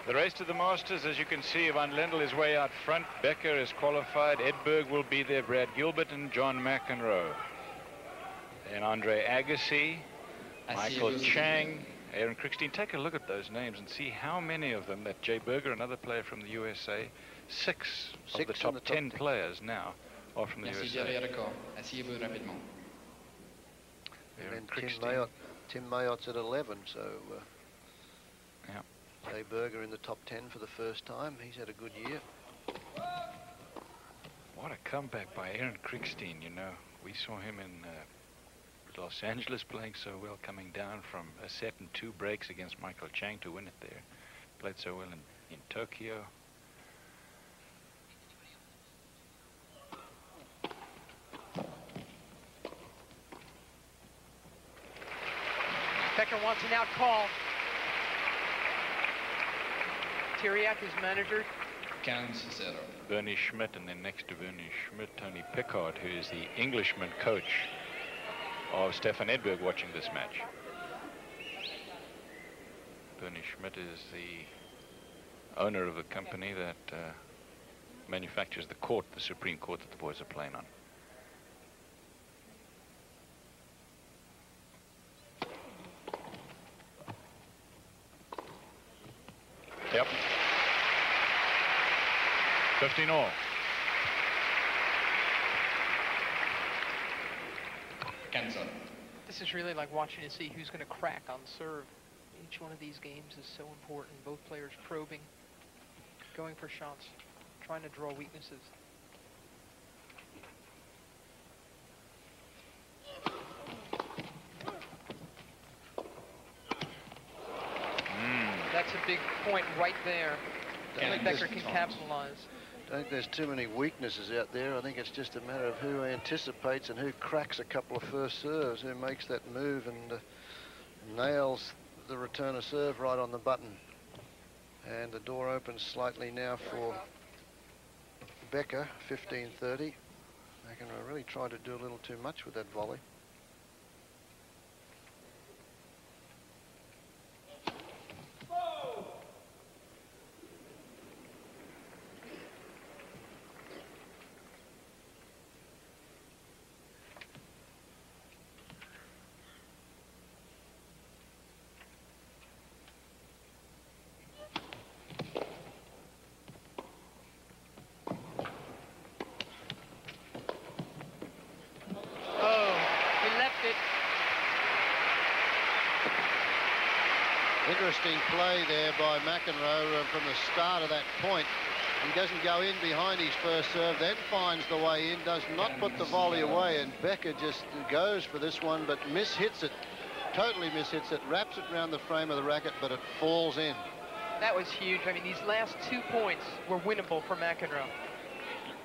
The race to the Masters, as you can see, Van Lendl is way out front. Becker is qualified. Edberg will be there. Brad Gilbert and John McEnroe. And Andre Agassi, Michael Chang, Aaron Crickstein. Take a look at those names and see how many of them, that Jay Berger, another player from the USA, six of the top 10 players now are from the USA. Asseyez-vous rapidement. And Tim Mayot's at 11, so yeah. Jay Berger in the top 10 for the first time. He's had a good year. What a comeback by Aaron Crickstein, you know. We saw him in Los Angeles playing so well, coming down from a set and 2 breaks against Michael Chang to win it there. Played so well in Tokyo. Becker wants an out call. Tiriac is manager. 15-0. Bernie Schmidt, and then next to Bernie Schmidt, Tony Pickard, who is the Englishman coach of Stefan Edberg, watching this match. Bernie Schmidt is the owner of a company that manufactures the court, the Supreme Court that the boys are playing on. Yep. 15 all. Cancel. This is really like watching to see who's going to crack on serve. Each one of these games is so important. Both players probing, going for shots, trying to draw weaknesses. That's a big point right there. I think Becker can capitalize. I don't think there's too many weaknesses out there. I think it's just a matter of who anticipates and who cracks a couple of first serves, who makes that move and nails the return of serve right on the button. And the door opens slightly now for Becker, 15-30. McEnroe really tried to do a little too much with that volley. Interesting play there by McEnroe from the start of that point. He doesn't go in behind his first serve, then finds the way in, does not put the volley away, and Becker just goes for this one, but mishits it, totally mishits it, wraps it around the frame of the racket, but it falls in. That was huge. I mean, these last 2 points were winnable for McEnroe.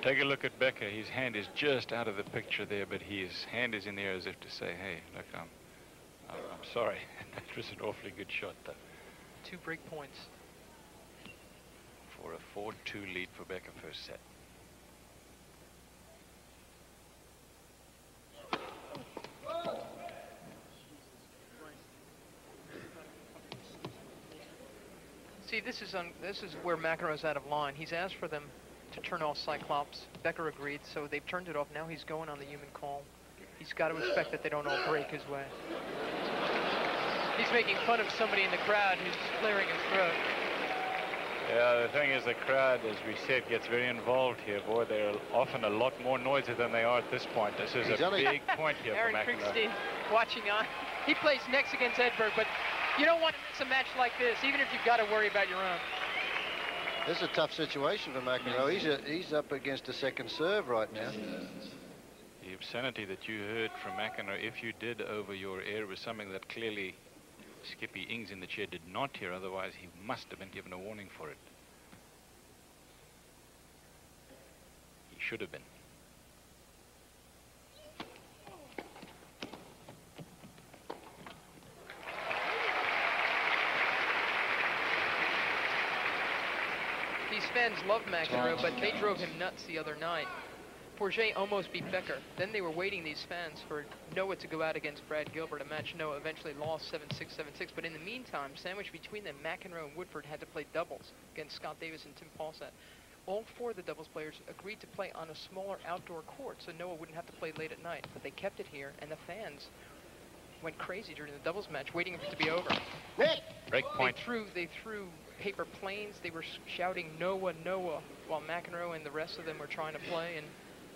Take a look at Becker. His hand is just out of the picture there, but his hand is in the air as if to say, hey, look, I'm sorry. That was an awfully good shot, though. 2 break points. For a 4-2 lead for Becker first set. See, this is where McEnroe's out of line. He's asked for them to turn off Cyclops. Becker agreed, so they've turned it off. Now he's going on the human call. He's got to expect that they don't all break his way. He's making fun of somebody in the crowd who's clearing his throat. Yeah, the thing is, the crowd, as we said, gets very involved here. Boy, they're often a lot more noisy than they are at this point. This is a big point here for McEnroe. Aaron Crickstein watching on. He plays next against Edberg, but you don't want to miss a match like this, even if you've got to worry about your own. This is a tough situation for McEnroe. He's up against a second serve right now. The obscenity that you heard from McEnroe, if you did over your ear, was something that clearly Skippy Ings in the chair did not hear, otherwise he must have been given a warning for it. He should have been. These fans love McEnroe, but they drove him nuts the other night. Forget almost beat Becker. Then they were waiting, these fans, for Noah to go out against Brad Gilbert, a match Noah eventually lost 7-6, 7-6. But in the meantime, sandwiched between them, McEnroe and Woodford had to play doubles against Scott Davis and Tim Paulsat. All four of the doubles players agreed to play on a smaller outdoor court, so Noah wouldn't have to play late at night. But they kept it here, and the fans went crazy during the doubles match, waiting for it to be over. Break point. They threw paper planes. They were shouting Noah, Noah, while McEnroe and the rest of them were trying to play. And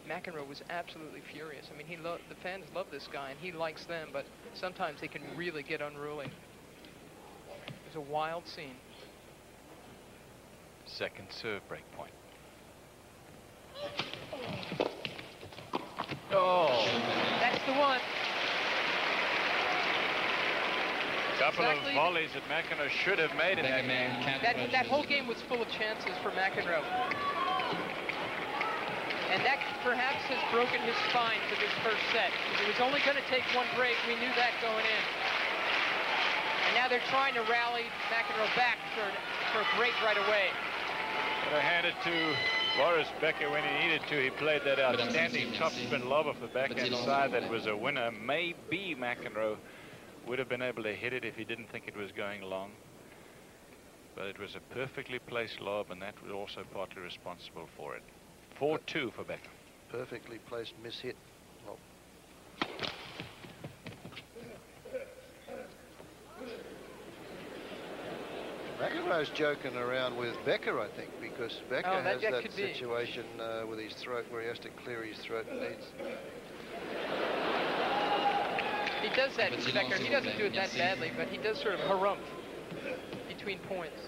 McEnroe was absolutely furious. I mean, the fans love this guy, and he likes them, but sometimes they can really get unruly. It was a wild scene. Second serve break point. Oh. That's the one. Couple of volleys that McEnroe should have made in that game. That whole game was full of chances for McEnroe. And that perhaps has broken his spine for this first set. It was only going to take one break. We knew that going in. And now they're trying to rally McEnroe back for a break right away. But I handed to Boris Becker when he needed to. He played that outstanding topspin lob off the backhand side that was a winner. Maybe McEnroe would have been able to hit it if he didn't think it was going long. But it was a perfectly placed lob, and that was also partly responsible for it. 4-2 for Becker. Perfectly placed mishit. Well, McEnroe's joking around with Becker, I think, because Becker has that situation with his throat where he has to clear his throat and needs. He does that, Becker. He doesn't do it that badly, but he does sort of harumph between points.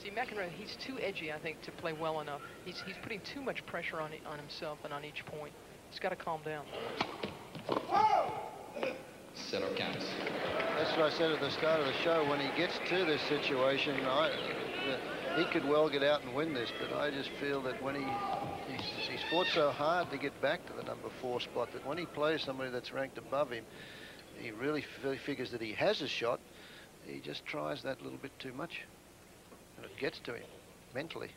See, McEnroe, he's too edgy, I think, to play well enough. He's putting too much pressure on himself and on each point. He's got to calm down. Set or counts. That's what I said at the start of the show. When he gets to this situation, he could well get out and win this, but I just feel that when he's fought so hard to get back to the number 4 spot that when he plays somebody that's ranked above him, he really figures that he has a shot. He just tries that little bit too much, and it gets to him mentally.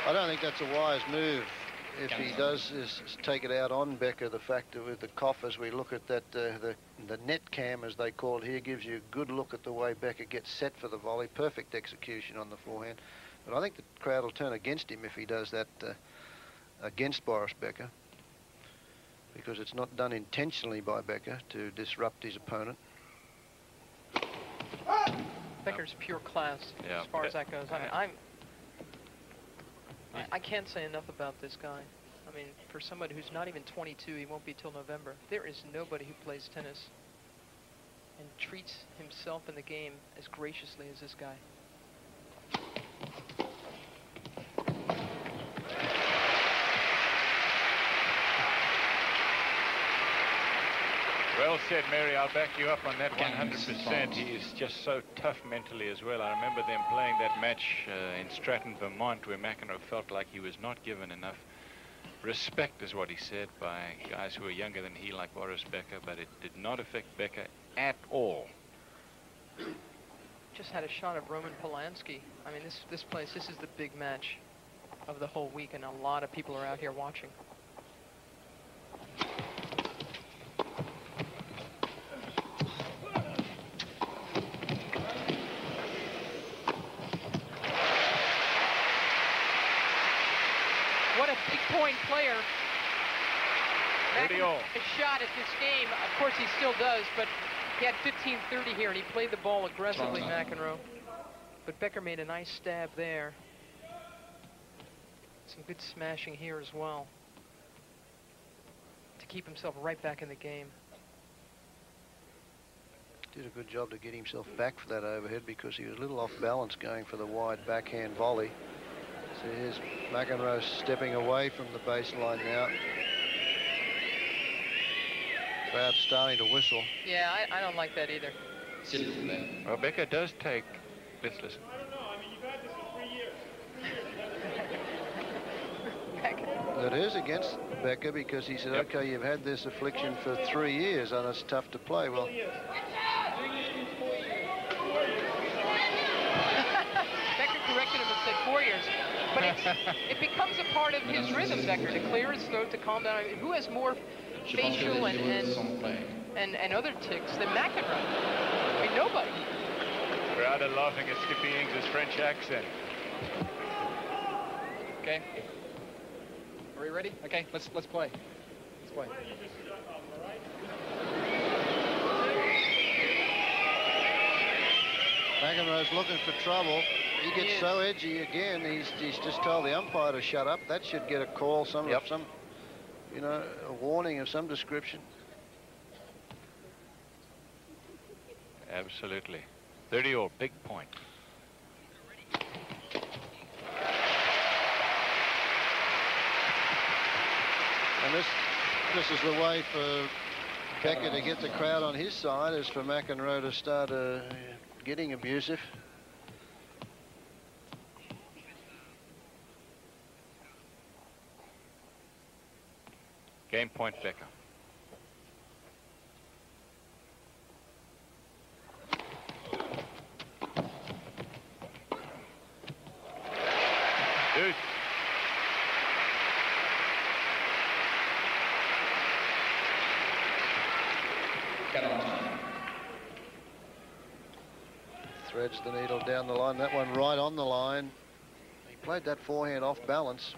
I don't think that's a wise move if he does is take it out on Becker. The fact that with the cough, as we look at that, the net cam, as they call it here, gives you a good look at the way Becker gets set for the volley. Perfect execution on the forehand. But I think the crowd will turn against him if he does that against Boris Becker, because it's not done intentionally by Becker to disrupt his opponent. Becker's pure class, as far as that goes. I mean, I can't say enough about this guy. I mean, for somebody who's not even 22, he won't be till November. There is nobody who plays tennis and treats himself in the game as graciously as this guy. Well said, Mary. I'll back you up on that 100%. He is just so tough mentally as well. I remember them playing that match in Stratton, Vermont, where McEnroe felt like he was not given enough respect, is what he said, by guys who were younger than he, like Boris Becker, but it did not affect Becker at all. Just had a shot of Roman Polanski. I mean, this place, this is the big match of the whole week, and a lot of people are out here watching. Point player. McEnroe a shot at this game. Of course, he still does, but he had 15-30 here, and he played the ball aggressively, McEnroe. But Becker made a nice stab there. Some good smashing here as well to keep himself right back in the game. Did a good job to get himself back for that overhead, because he was a little off balance going for the wide backhand volley. So here's McEnroe stepping away from the baseline now. Crowd starting to whistle. Yeah, I don't like that either. Well, Becker does take... Let's listen. I don't know. I mean, you've had this for 3 years. that is against Becker, because he said, okay, you've had this affliction for 3 years and it's tough to play. Well, Becker corrected him and said 4 years. But it becomes a part of his rhythm, Becker, to clear his throat, to calm down. Who has more facial and other tics than McEnroe? I mean, nobody. Crowd are laughing at Skippy Ings' French accent. Okay. Are we ready? Okay, let's play. Let's play. McEnroe's looking for trouble. He gets so edgy again. He's just told the umpire to shut up. That should get a call, some, you know, a warning of some description. Absolutely. 30-all, big point. And this is the way for Becker to get the crowd on his side, is for McEnroe to start getting abusive. Game point, Becker. Dude. Threads the needle down the line. That one right on the line. He played that forehand off balance.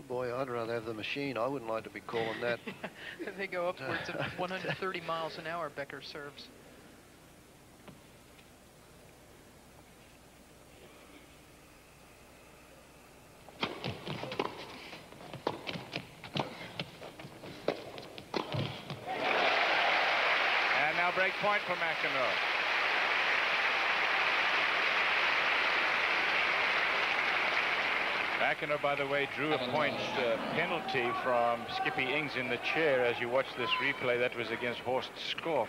Boy, I'd rather have the machine. I wouldn't like to be calling that. They go upwards of 130 miles an hour, Becker serves. And now break point for McEnroe. McEnroe, by the way, drew a point penalty from Skippy Ings in the chair. As you watch this replay, that was against Horst Skorf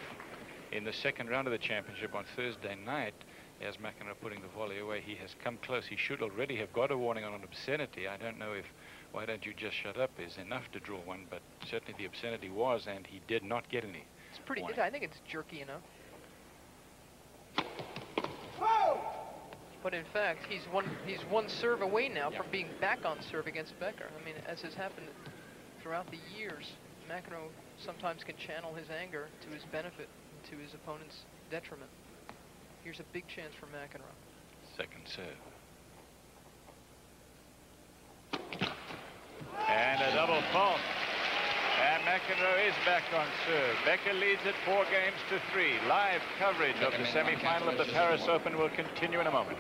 in the second round of the championship on Thursday night. As McEnroe putting the volley away, he has come close. He should already have got a warning on an obscenity. I don't know if "why don't you just shut up" is enough to draw one, but certainly the obscenity was, and he did not get any. It's pretty good. I think it's jerky enough. But in fact, he's one serve away now from being back on serve against Becker. I mean, as has happened throughout the years, McEnroe sometimes can channel his anger to his benefit and to his opponent's detriment. Here's a big chance for McEnroe. Second serve. And a double fault. And McEnroe is back on serve. Becker leads it 4-3. Live coverage of the semi-final of the Paris Open will continue in a moment.